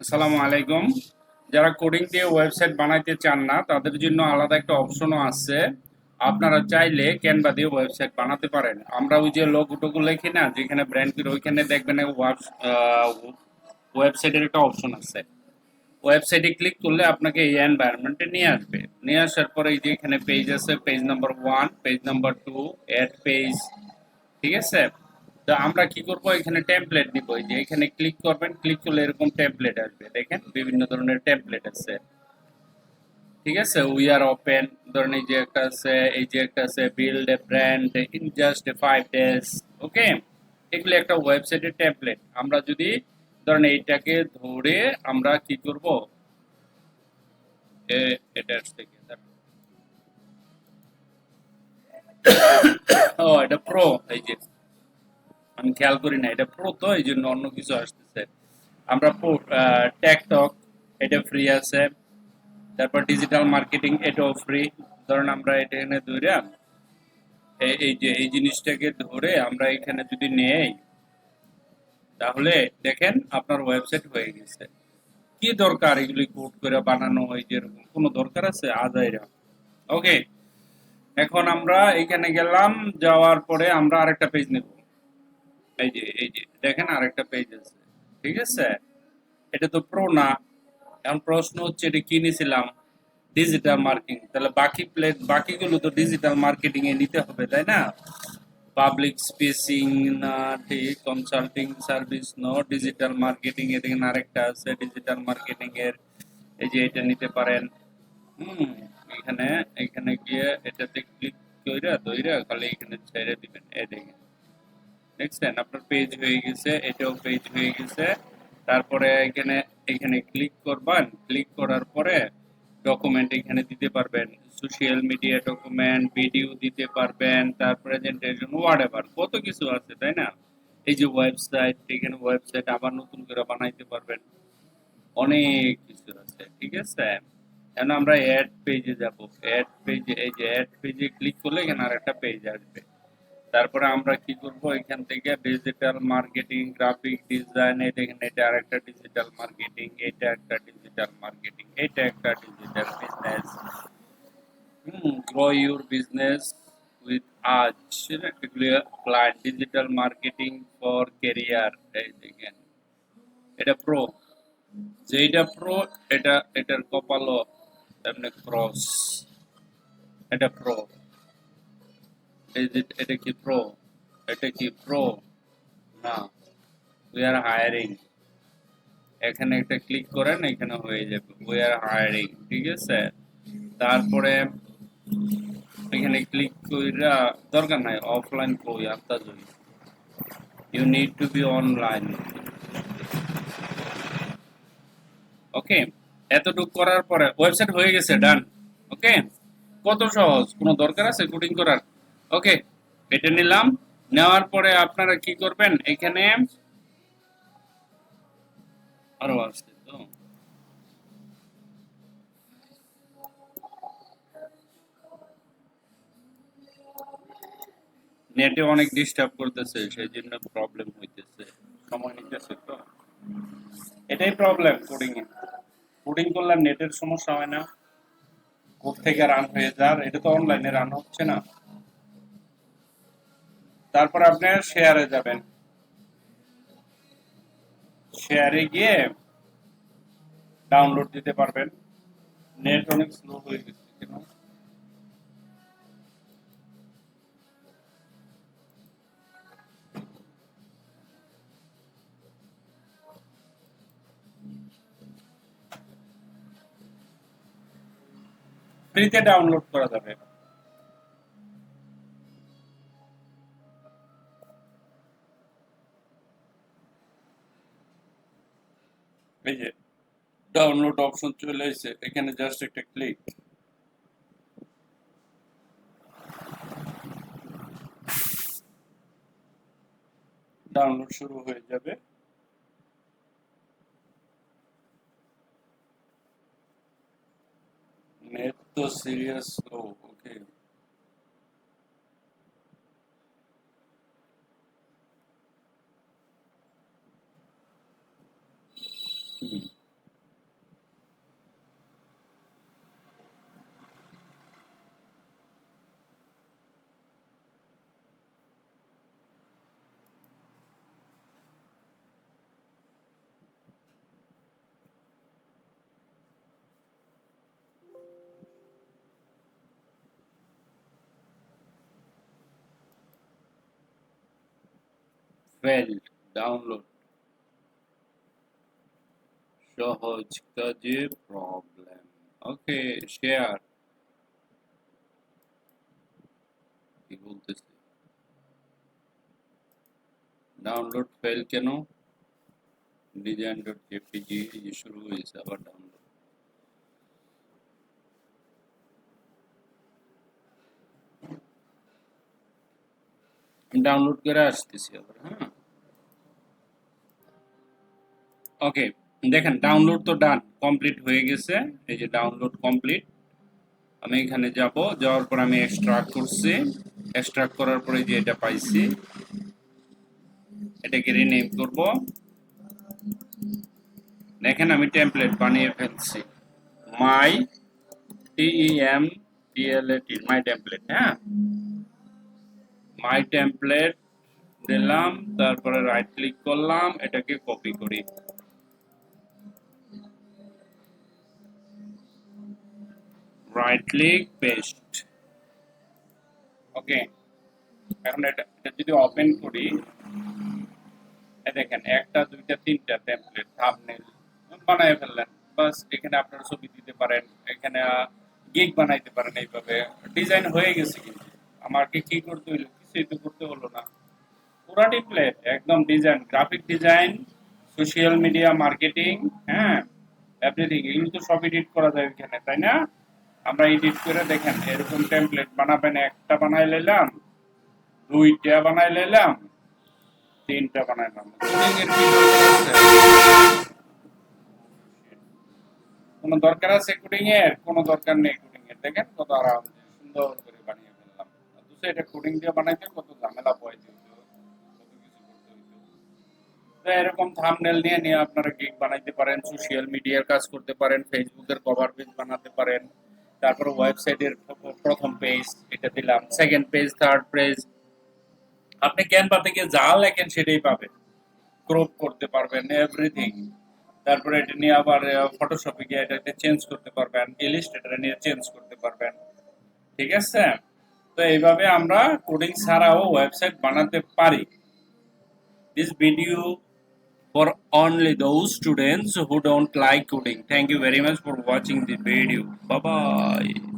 আসসালামু আলাইকুম। যারা কোডিং দিয়ে ওয়েবসাইট বানাইতে চান না তাদের জন্য আলাদা একটা অপশনও আছে। আপনারা চাইলে ক্যানভা দিয়ে ওয়েবসাইট বানাতে পারেন। আমরা ওই যে লোগো টোগো লিখি না, যেখানে ব্র্যান্ড করে ওইখানে দেখবেন ওয়েবসাইটের একটা অপশন আছে। ওয়েবসাইটে ক্লিক করলে আপনাকে এই এনভায়রনমেন্টে নিয়ে আসবে। নিয়ে আসার পরে এই যে এখানে পেজ আছে, page number 1, page number 2, add page. ঠিক আছে? তো আমরা কি করব, এখানে টেমপ্লেট নিব। এই যে এখানে ক্লিক করবেন, ক্লিক করলে এরকম টেমপ্লেট আসবে। দেখেন বিভিন্ন ধরনের টেমপ্লেট আছে। ঠিক আছে? উই আর ওপেন, ধরেন এই যে একটা আছে, এই যে একটা আছে build a brand in just 5 days. Okay, এগুলো একটা ওয়েবসাইটের টেমপ্লেট। আমরা যদি ধরেন এইটাকে ধরে আমরা কি করব, এটা থেকে ও এটা প্রো, এই যে আমি খেয়াল করি না, এটা প্রো তো এই জন্য অন্য কিছু আসতেছে। আমরা টেকটক, এটা ফ্রি আছে। তারপর ডিজিটাল মার্কেটিং, এটাও ফ্রি। ধরেন আমরা এটা এখানে ধরে এই যে এই জিনিসটাকে ধরে আমরা এখানে যদি নেই, তাহলে দেখেন আপনার ওয়েবসাইট হয়ে গেছে। কি দরকার এগুলি কোড করে বানানো, এই যে এরকম কোনো দরকার আছে আজাইরা? ওকে, এখন আমরা এখানে গেলাম, যাওয়ার পরে আমরা আরেকটা পেজ নেব। এই যে দেখেন আরেকটা পেজ আছে। ঠিক আছে? এটা তো প্রো না। এখন প্রশ্ন হচ্ছে এটা কি নিয়েছিলাম, ডিজিটাল মার্কেটিং। তাহলে বাকিগুলো তো ডিজিটাল মার্কেটিং এ নিতে হবে, তাই না? পাবলিক স্পিচিং না, ঠিক, consulting service no, digital marketing এ দেখেন আরেকটা আছে ডিজিটাল মার্কেটিং এর। এই যে এটা নিতে পারেন। হুম, এখানে এখানে গিয়ে এটাতে ক্লিক কইরা দইরা খালি এখানে ছেড়ে দিবেন। এই দেখেন, দেখছেন আপনার পেজ হয়ে গেছে, এটাও পেজ হয়ে গেছে। তারপরে এখানে এখানে ক্লিক করবেন, ক্লিক করার পরে ডকুমেন্ট এখানে দিতে পারবেন, সোশ্যাল মিডিয়া ডকুমেন্ট, ভিডিও দিতে পারবেন, তার প্রেজেন্টেশন, হোয়াটএভার, কত কিছু আছে, তাই না? এই যে ওয়েবসাইট, এখানে ওয়েবসাইট আবার নতুন করে বানাইতে পারবেন, অনেক কিছু আছে। ঠিক আছে? এখন আমরা অ্যাড পেজে যাব। অ্যাড পেজে, এই যে অ্যাড পেজে ক্লিক করলে এখানে আরেকটা পেজ আসবে। তারপরে আমরা কি করব, এখান থেকে ডিজিটাল মার্কেটিং, গ্রাফিক ডিজাইন, এই দেখেন এটা আরেকটা ডিজিটাল মার্কেটিং, এটা একটা ডিজিটাল মার্কেটিং, এটা একটা digital business. Grow your business with আজ, এগুলি client, digital marketing for career. এই দেখেন এটা প্রো, যেটা প্রো, এটার কপালও তেমনি ক্রস। এটা প্রো, এই যে এটা কি প্রো, এটা কি প্রো না? উই আর হায়ারিং, এখানে একটা ক্লিক করেন, এখানে হয়ে যাবে উই আর হায়ারিং। ঠিক আছে? তারপরে এখানে ক্লিক কইরা দরকার নাই, অফলাইন কই আত্মা জয়ী, you need to be online. Okay, এতটুকু করার পরে ওয়েবসাইট হয়ে গেছে, ডান। ওকে, কত সহজ, কোনো দরকার আছে কোডিং করার? ওকে, এটা নিলাম। নেওয়ার পরে আপনারা কি করবেন, এখানে আরো আসছে তো, নেটে অনেক ডিস্টার্ব করতেছে, সেই জন্য প্রবলেম হইতেছে, সময় নিতেছে তো। এটাই প্রবলেম কোডিং এ। কোডিং করলে নেটের সমস্যা হয় না, কোড থেকে রান হয়ে যার, এটা তো অনলাইনে রান হচ্ছে না। তারপর আপনি শেয়ারে যাবেন, শেয়ারে গিয়ে ডাউনলোড দিতে পারবেন। নেট অনেক স্লো হয়ে গেছে কেন? ফ্রিতে ডাউনলোড করা যাবে। এই যে ডাউনলোড অপশন চলে এসেছে, এখানে জাস্ট একটা ক্লিক, ডাউনলোড শুরু হয়ে যাবে। নেট তো সিরিয়াস স্লো। ওকে, failed download সহজ কাজে প্রবলেম ওকে শেয়ার কি বলতেছে ডাউনলোড ফেল কেন design.jpg শুরু হয়েছে আবার ডাউনলোড ডাউনলোড করে আসতেছি আবার হ্যাঁ ওকে দেখেন ডাউনলোড তো ডান কমপ্লিট হয়ে গেছে এই যে ডাউনলোড কমপ্লিট আমি এখানে যাব যাওয়ার পর আমি এক্সট্রাক্ট করছি এক্সট্রাক্ট করার পরে যে এটা পাইছি এটাকে রিনেম করব দেখেন আমি টেমপ্লেট বানিয়ে ফেলছি মাই TEMPLAT মাই টেমপ্লেট হ্যাঁ মাই টেমপ্লেট দিলাম তারপরে রাইট ক্লিক করলাম এটাকে কপি করি রাইট ক্লিক পেস্ট ওকে এখন এটা যদি ওপেন করি দেখেন একটা দুইটা তিনটা টেমপ্লেট থাম্বনেল বানায় ফেললেন বাস এখানে আপনারা ছবি দিতে পারেন এখানে গিগ বানাইতে পারেন এইভাবে ডিজাইন হয়ে গেছে কিন্তু আমাকে কি করতে হলো কিছুই তো করতে হলো না পুরা টেমপ্লেট একদম design graphic design social media marketing হ্যাঁ এভরিথিং এগুলো তো সব এডিট করা যায় এখানে তাই না আমরা এডিট করে দেখেন এরকম টেমপ্লেট বানাবেন একটা বানাই নিলাম দুইটা বানাই নিলাম তিনটা বানাইলাম কোডিং এর কি কোন দরকার আছে কোডিং এর কোনো দরকার নেই কোডিং এর দেখেন কত আরাম সুন্দর করে বানিয়ে ফেললাম দুসে এটা কোডিং দিয়ে বানাইতে কত ঝামেলা পড়ে যেত কত কিছু করতে হইতো তো এরকম থাম্বনেল নিয়ে নিয়ে আপনারা গিগ বানাইতে পারেন সোশ্যাল মিডিয়ার কাজ করতে পারেন ফেসবুকের কভার পেজ বানাতে পারেন তারপর ওয়েবসাইটের প্রথম পেজ এটা দিলাম সেকেন্ড পেজ থার্ড পেজ আপনি ক্যানভা থেকে যা লেখেন সেটাই পাবেন ক্রপ করতে পারবেন এভরিথিং তারপরে এটা নিয়ে আবার ফটোশপে গিয়ে এটাতে চেঞ্জ করতে পারবেন ইলাস্ট্রেটরে নিয়ে চেঞ্জ করতে পারবেন ঠিক আছে তো এইভাবে আমরা কোডিং ছাড়াও ওয়েবসাইট বানাতে পারি this video for only those students who don't like coding. Thank you very much for watching the video. Bye bye.